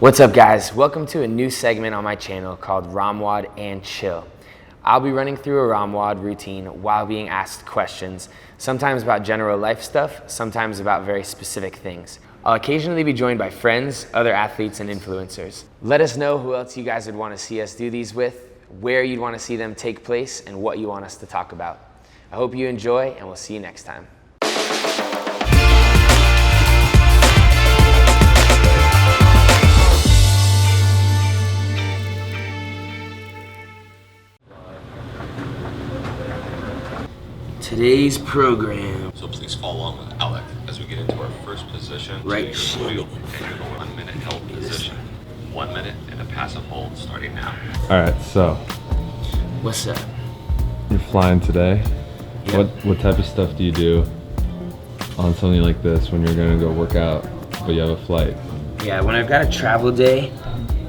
What's up, guys? Welcome to a new segment on my channel called romwod&chill. I'll be running through a romwod routine while being asked questions, sometimes about general life stuff, sometimes about very specific things. I'll occasionally be joined by friends, other athletes, and influencers. Let us know who else you guys would want to see us do these with, where you'd want to see them take place, and what you want us to talk about. I hope you enjoy, and we'll see you next time. Today's program. So please follow along with Alec as we get into our first position. Right. And your 1 minute held position. 1 minute in a passive hold starting now. All right, so What's up? you're flying today. Yep. What type of stuff do you do on something like this when you're gonna go work out, but you have a flight? Yeah, when I've got a travel day,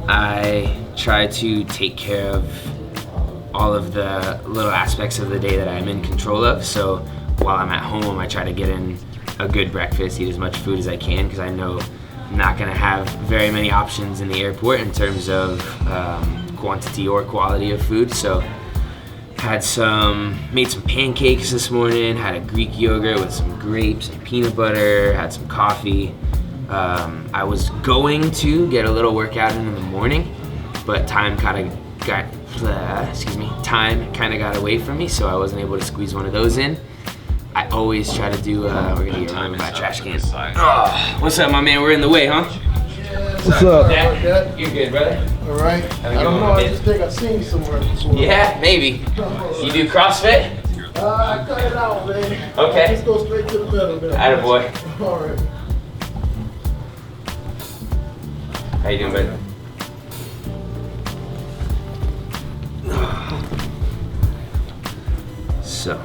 I try to take care of all of the little aspects of the day that I'm in control of. So while I'm at home, I try to get in a good breakfast, eat as much food as I can, because I know I'm not gonna have very many options in the airport in terms of quantity or quality of food. So made some pancakes this morning, had a Greek yogurt with some grapes and peanut butter, had some coffee. I was going to get a little workout in the morning, but time kind of got away from me, so I wasn't able to squeeze one of those in. I always try to do, we're gonna get run by a trash can. Oh, what's up, my man? We're in the way, huh? What's up? Dad? You good, brother? All right. I don't know. I just think I've seen you somewhere before. Yeah, maybe. You do CrossFit? I cut it out, man. Okay. Just go straight to the middle, man. Attaboy. All right. How you doing, bud? So,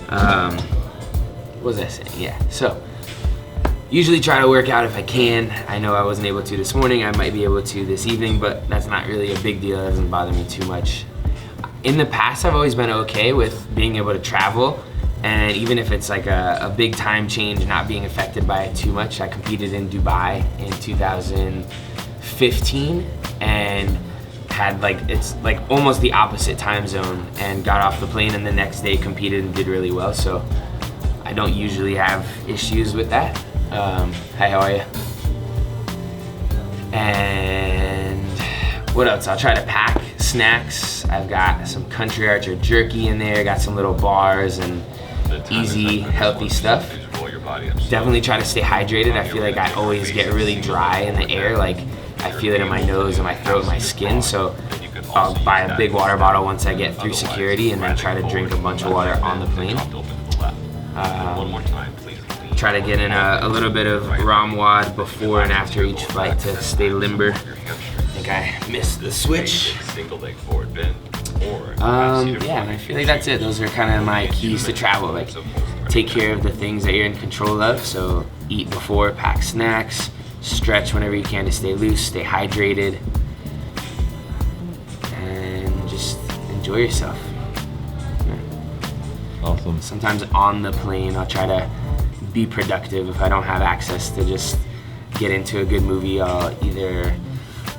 what was I saying? Yeah, so, usually try to work out if I can. I know I wasn't able to this morning. I might be able to this evening, but that's not really a big deal. That doesn't bother me too much. In the past, I've always been okay with being able to travel, and even if it's like a big time change, not being affected by it too much. I competed in Dubai in 2015, and had it's almost the opposite time zone, and got off the plane and the next day competed and did really well. So I don't usually have issues with that. Hi, how are you? And what else? I'll try to pack snacks. I've got some Country Archer jerky in there, got some little bars and easy, healthy stuff. Definitely try to stay hydrated. I feel like I always get really dry in the air. I feel it in my nose and my throat and my skin, so I'll buy a big water bottle once I get through security and then try to drink a bunch of water on the plane. Try to get in a little bit of romwod before and after each flight to stay limber. I think I missed the switch. Yeah, I feel like that's it. Those are kind of my keys to travel. Take care of the things that you're in control of. So eat before, pack snacks, stretch whenever you can to stay loose, stay hydrated, and just enjoy yourself. Yeah. Awesome. Sometimes on the plane, I'll try to be productive. If I don't have access to just get into a good movie, I'll either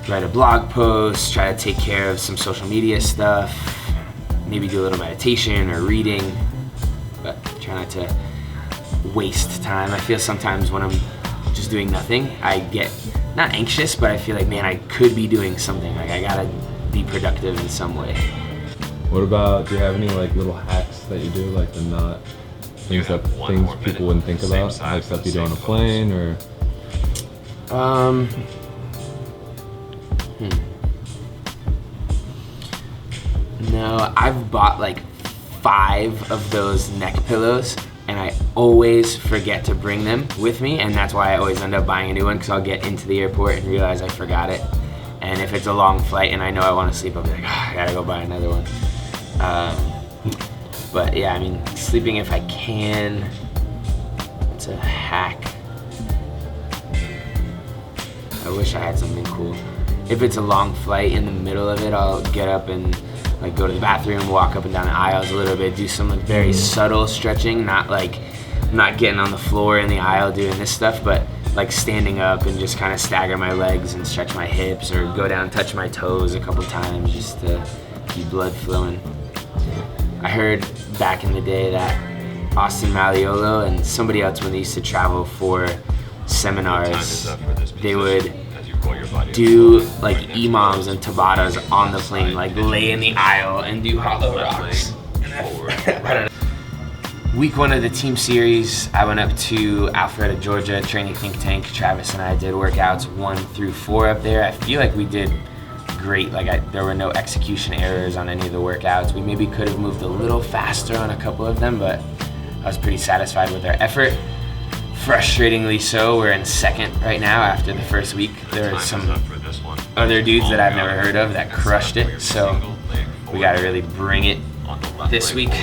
write a blog post, try to take care of some social media stuff, maybe do a little meditation or reading, but try not to waste time. I feel sometimes when I'm just doing nothing, I get not anxious, but I feel like, man, I could be doing something. I gotta be productive in some way. What about, do you have any little hacks that you do, things people wouldn't think about, stuff you do on a plane, or? No, I've bought 5 of those neck pillows, and I always forget to bring them with me, and that's why I always end up buying a new one, because I'll get into the airport and realize I forgot it. And if it's a long flight and I know I want to sleep, I'll be like, I gotta go buy another one. But yeah, I mean, sleeping if I can, it's a hack. I wish I had something cool. If it's a long flight, in the middle of it, I'll get up and go to the bathroom, walk up and down the aisles a little bit, do some very subtle stretching, not getting on the floor in the aisle doing this stuff, but like standing up and just kind of stagger my legs and stretch my hips, or go down, touch my toes a couple times just to keep blood flowing. I heard back in the day that Austin Malleolo and somebody else, when they used to travel for seminars, they would do like imams and tabatas on the plane, like lay in the aisle and do hollow rocks. I don't know. Week 1 of the team series, I went up to Alpharetta, Georgia, training think tank. Travis and I did workouts 1 through 4 up there. I feel like we did great. Like there were no execution errors on any of the workouts. We maybe could have moved a little faster on a couple of them, but I was pretty satisfied with our effort. Frustratingly so, we're in 2nd right now after the first week. There are some other dudes that I've never heard of that crushed it, so we gotta really bring it this week.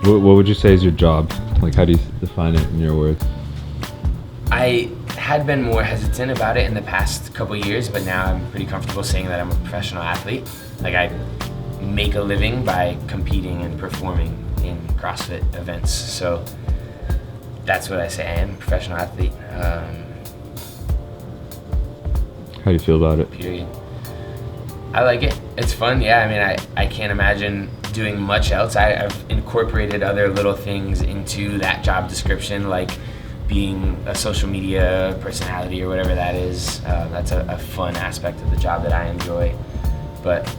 What would you say is your job? Like, how do you define it in your words? I had been more hesitant about it in the past couple years, but now I'm pretty comfortable saying that I'm a professional athlete. Like, I make a living by competing and performing in CrossFit events, so that's what I say. I am a professional athlete. How do you feel about it? Period. I like it. It's fun. Yeah, I mean, I can't imagine doing much else. I've incorporated other little things into that job description, like being a social media personality or whatever that is. That's a fun aspect of the job that I enjoy. But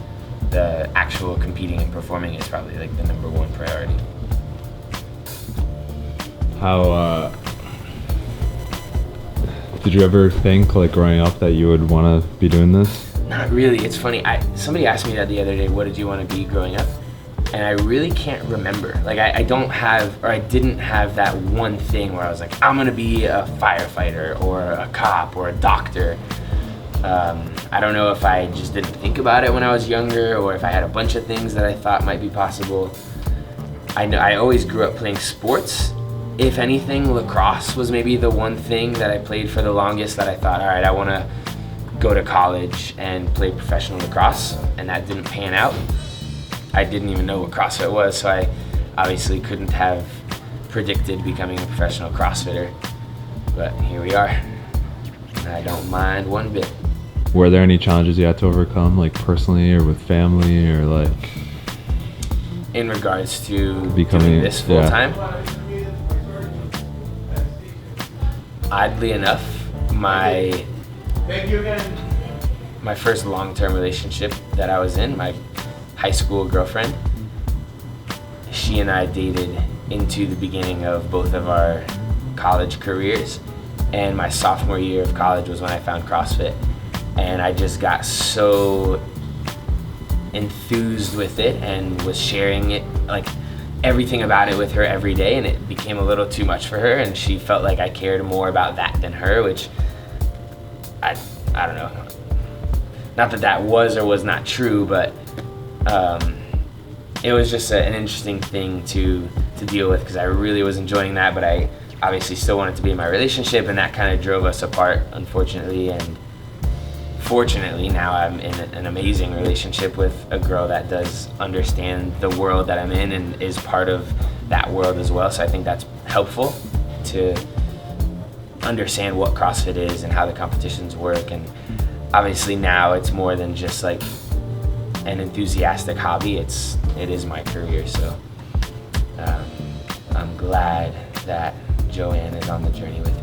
the actual competing and performing is probably like the #1 priority. How did you ever think, like growing up, that you would want to be doing this? Not really. It's funny. Somebody asked me that the other day, what did you want to be growing up? And I really can't remember. Like I didn't have that one thing where I was like, I'm gonna be a firefighter or a cop or a doctor. I don't know if I just didn't think about it when I was younger, or if I had a bunch of things that I thought might be possible. I know I always grew up playing sports. If anything, lacrosse was maybe the one thing that I played for the longest that I thought, all right, I want to go to college and play professional lacrosse, and that didn't pan out. I didn't even know what CrossFit was, so I obviously couldn't have predicted becoming a professional CrossFitter, but here we are. I don't mind one bit. Were there any challenges you had to overcome, like personally or with family, or like in regards to becoming doing this full time? Oddly enough, my first long-term relationship that I was in, my high school girlfriend, she and I dated into the beginning of both of our college careers, and my sophomore year of college was when I found CrossFit, and I just got so enthused with it and was sharing it, like everything about it, with her every day, and it became a little too much for her, and she felt like I cared more about that than her, which I don't know. Not that that was or was not true, but it was just an interesting thing to deal with, because I really was enjoying that, but I obviously still wanted to be in my relationship, and that kind of drove us apart, unfortunately. And fortunately, now I'm in an amazing relationship with a girl that does understand the world that I'm in and is part of that world as well. So I think that's helpful to understand what CrossFit is and how the competitions work. And obviously now it's more than just like an enthusiastic hobby. It is my career. So I'm glad that Joanne is on the journey with